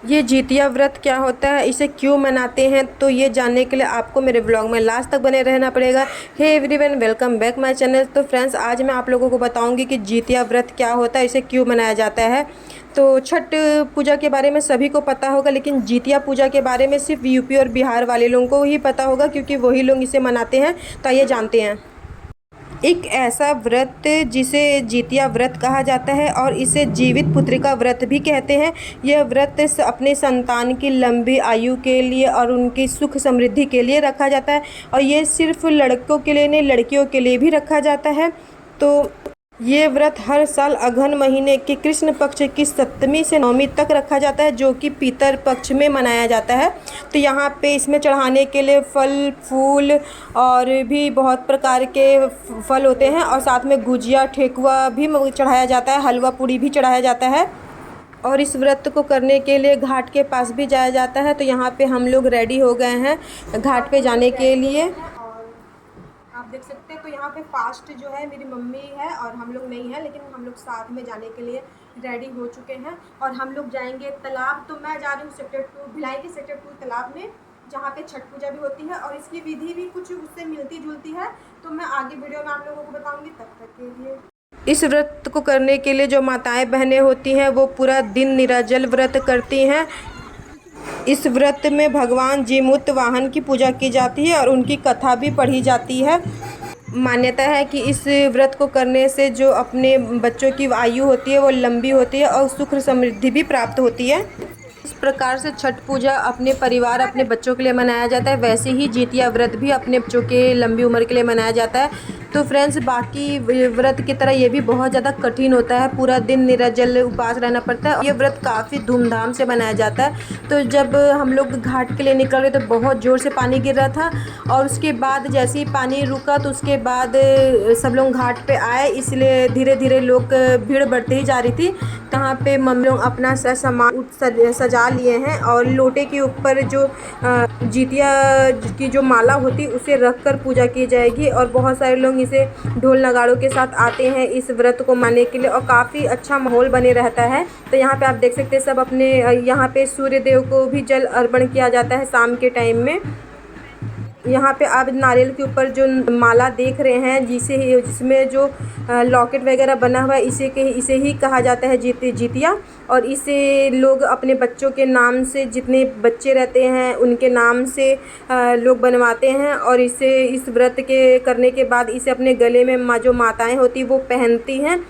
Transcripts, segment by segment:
ये जितिया व्रत क्या होता है, इसे क्यों मनाते हैं, तो ये जानने के लिए आपको मेरे ब्लॉग में लास्ट तक बने रहना पड़ेगा। Hey everyone, welcome back my channel. तो फ्रेंड्स, आज मैं आप लोगों को बताऊंगी कि जितिया व्रत क्या होता है, इसे क्यों मनाया जाता है। तो छठ पूजा के बारे में सभी को पता होगा, लेकिन जितिया पूजा के बारे में सिर्फ यूपी और बिहार वाले लोगों को ही पता होगा, क्योंकि वही लोग इसे मनाते हैं। तो आइए जानते हैं। एक ऐसा व्रत जिसे जितिया व्रत कहा जाता है और इसे जीवित पुत्रिका व्रत भी कहते हैं। यह व्रत अपने संतान की लंबी आयु के लिए और उनकी सुख समृद्धि के लिए रखा जाता है, और ये सिर्फ लड़कों के लिए नहीं, लड़कियों के लिए भी रखा जाता है। तो ये व्रत हर साल अगहन महीने के कृष्ण पक्ष की 7वीं से 9वीं तक रखा जाता है, जो कि पितर पक्ष में मनाया जाता है। तो यहाँ पे इसमें चढ़ाने के लिए फल फूल और भी बहुत प्रकार के फल होते हैं, और साथ में गुजिया ठेकुआ भी चढ़ाया जाता है, हलवा पूड़ी भी चढ़ाया जाता है। और इस व्रत को करने के लिए घाट के पास भी जाया जाता है। तो यहाँ पे हम लोग रेडी हो गए हैं घाट पे जाने के लिए। आप देख सकते हैं, तो यहाँ पे फास्ट जो है मेरी मम्मी है और हम लोग नहीं है, लेकिन हम लोग साथ में जाने के लिए रेडी हो चुके हैं। और हम लोग जाएंगे तालाब। तो मैं जा रही हूँ सेक्टर 2, भिलाई के सेक्टर 2 तालाब में, जहाँ पे छठ पूजा भी होती है, और इसकी विधि भी कुछ उससे मिलती जुलती है। तो मैं आगे वीडियो में आप लोगों को बताऊँगी। तब तक के लिए इस व्रत को करने के लिए जो माताएं बहनें होती हैं, वो पूरा दिन निर्जल व्रत करती हैं। इस व्रत में भगवान जीमूत वाहन की पूजा की जाती है और उनकी कथा भी पढ़ी जाती है। मान्यता है कि इस व्रत को करने से जो अपने बच्चों की आयु होती है वो लंबी होती है और सुख समृद्धि भी प्राप्त होती है। इस प्रकार से छठ पूजा अपने परिवार अपने बच्चों के लिए मनाया जाता है, वैसे ही जितिया व्रत भी अपने बच्चों के लंबी उम्र के लिए मनाया जाता है। तो फ्रेंड्स, बाकी व्रत की तरह ये भी बहुत ज़्यादा कठिन होता है, पूरा दिन निर्जल उपवास रहना पड़ता है। ये व्रत काफ़ी धूमधाम से मनाया जाता है। तो जब हम लोग घाट के लिए निकल रहे तो बहुत ज़ोर से पानी गिर रहा था, और उसके बाद जैसे ही पानी रुका तो उसके बाद सब लोग घाट पे आए, इसलिए धीरे धीरे लोग भीड़ बढ़ती ही जा रही थी। तहाँ पे मम्मी लोग अपना सामान सजा लिए हैं, और लोटे के ऊपर जो जितिया की जो माला होती उसे रख कर पूजा की जाएगी। और बहुत सारे लोग इसे ढोल नगाड़ों के साथ आते हैं इस व्रत को मानने के लिए, और काफ़ी अच्छा माहौल बने रहता है। तो यहाँ पे आप देख सकते हैं सब अपने यहाँ पे सूर्य देव को भी जल अर्पण किया जाता है शाम के टाइम में। यहाँ पे आप नारियल के ऊपर जो माला देख रहे हैं, जिसमें जो लॉकेट वगैरह बना हुआ है, इसे ही कहा जाता है जितिया। और इसे लोग अपने बच्चों के नाम से, जितने बच्चे रहते हैं उनके नाम से लोग बनवाते हैं, और इस व्रत के करने के बाद इसे अपने गले में जो माताएं होती वो पहनती हैं।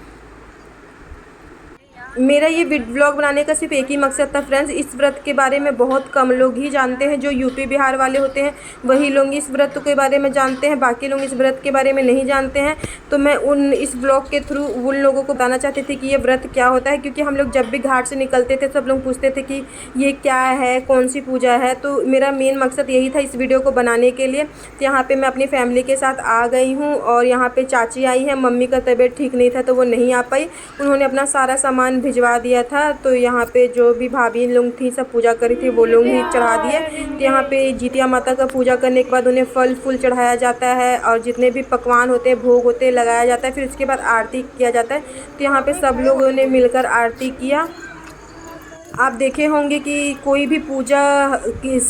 मेरा ये व्लॉग बनाने का सिर्फ एक ही मकसद था फ्रेंड्स, इस व्रत के बारे में बहुत कम लोग ही जानते हैं। जो यूपी बिहार वाले होते हैं वही लोग इस व्रत के बारे में जानते हैं, बाकी लोग इस व्रत के बारे में नहीं जानते हैं। तो मैं इस व्लॉग के थ्रू उन लोगों को बताना चाहती थी कि ये व्रत क्या होता है, क्योंकि हम लोग जब भी घाट से निकलते थे सब लोग पूछते थे कि ये क्या है, कौन सी पूजा है। तो मेरा मेन मकसद यही था इस वीडियो को बनाने के लिए। तो यहाँ पर मैं अपनी फैमिली के साथ आ गई हूँ, और यहाँ पर चाची आई है। मम्मी का तबीयत ठीक नहीं था तो वो नहीं आ पाई, उन्होंने अपना सारा सामान भिजवा दिया था। तो यहाँ पे जो भी भाभी लोग थी सब पूजा करी थी, वो लोग ही चढ़ा दिए। तो यहाँ पे जितिया माता का पूजा करने के बाद उन्हें फल फूल चढ़ाया जाता है, और जितने भी पकवान होते हैं, भोग होते हैं, लगाया जाता है। फिर उसके बाद आरती किया जाता है। तो यहाँ पे सब लोगों ने मिलकर आरती किया। आप देखे होंगे कि कोई भी पूजा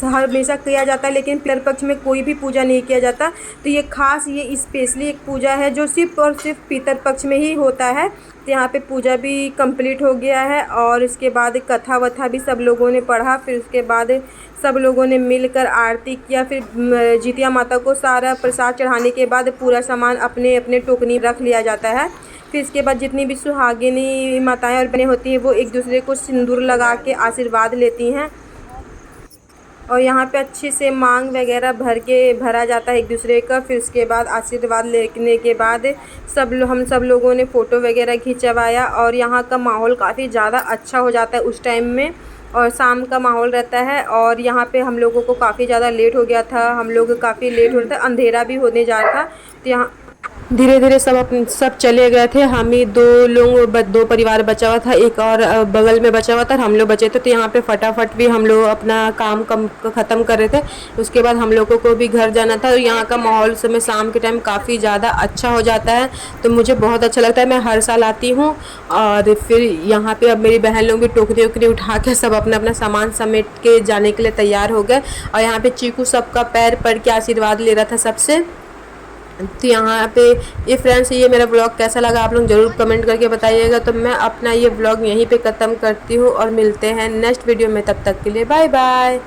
हमेशा किया जाता है, लेकिन पितर पक्ष में कोई भी पूजा नहीं किया जाता। तो ये खास, ये स्पेशली एक पूजा है जो सिर्फ और सिर्फ पितर पक्ष में ही होता है। तो यहाँ पे पूजा भी कंप्लीट हो गया है, और इसके बाद कथा वथा भी सब लोगों ने पढ़ा। फिर उसके बाद सब लोगों ने मिलकर आरती किया। फिर जितिया माता को सारा प्रसाद चढ़ाने के बाद पूरा सामान अपने अपने टोकनी रख लिया जाता है। फिर इसके बाद जितनी भी सुहागिनी माताएं और बहनें होती हैं वो एक दूसरे को सिंदूर लगा के आशीर्वाद लेती हैं, और यहाँ पे अच्छे से मांग वगैरह भरा जाता है एक दूसरे का। फिर उसके बाद आशीर्वाद लेने के बाद हम सब लोगों ने फ़ोटो वगैरह खिंचवाया, और यहाँ का माहौल काफ़ी ज़्यादा अच्छा हो जाता है उस टाइम में, और शाम का माहौल रहता है। और यहाँ पे हम लोगों को काफ़ी ज़्यादा लेट हो गया था, हम लोग काफ़ी लेट हो रहा था, अंधेरा भी होने जा रहा था। तो धीरे धीरे सब चले गए थे। हम ही दो परिवार बचा हुआ था, एक और बगल में बचा हुआ था, हम लोग बचे थे। तो यहाँ पे फटाफट भी हम लोग अपना काम ख़त्म कर रहे थे। उसके बाद हम लोगों को भी घर जाना था। और यहाँ का माहौल समय शाम के टाइम काफ़ी ज़्यादा अच्छा हो जाता है, तो मुझे बहुत अच्छा लगता है। मैं हर साल आती हूँ। और फिर यहाँ पे अब मेरी बहन लोग भी टोकरी वोकरी उठा के सब अपना अपना सामान समेट के जाने के लिए तैयार हो गए। और यहाँ पे चीकू सबका पैर पड़ के आशीर्वाद ले रहा था सबसे। तो यहाँ पे ये फ्रेंड्स, ये मेरा ब्लॉग कैसा लगा आप लोग ज़रूर कमेंट करके बताइएगा। तो मैं अपना ये ब्लॉग यहीं पे ख़त्म करती हूँ और मिलते हैं नेक्स्ट वीडियो में। तब तक के लिए बाय बाय।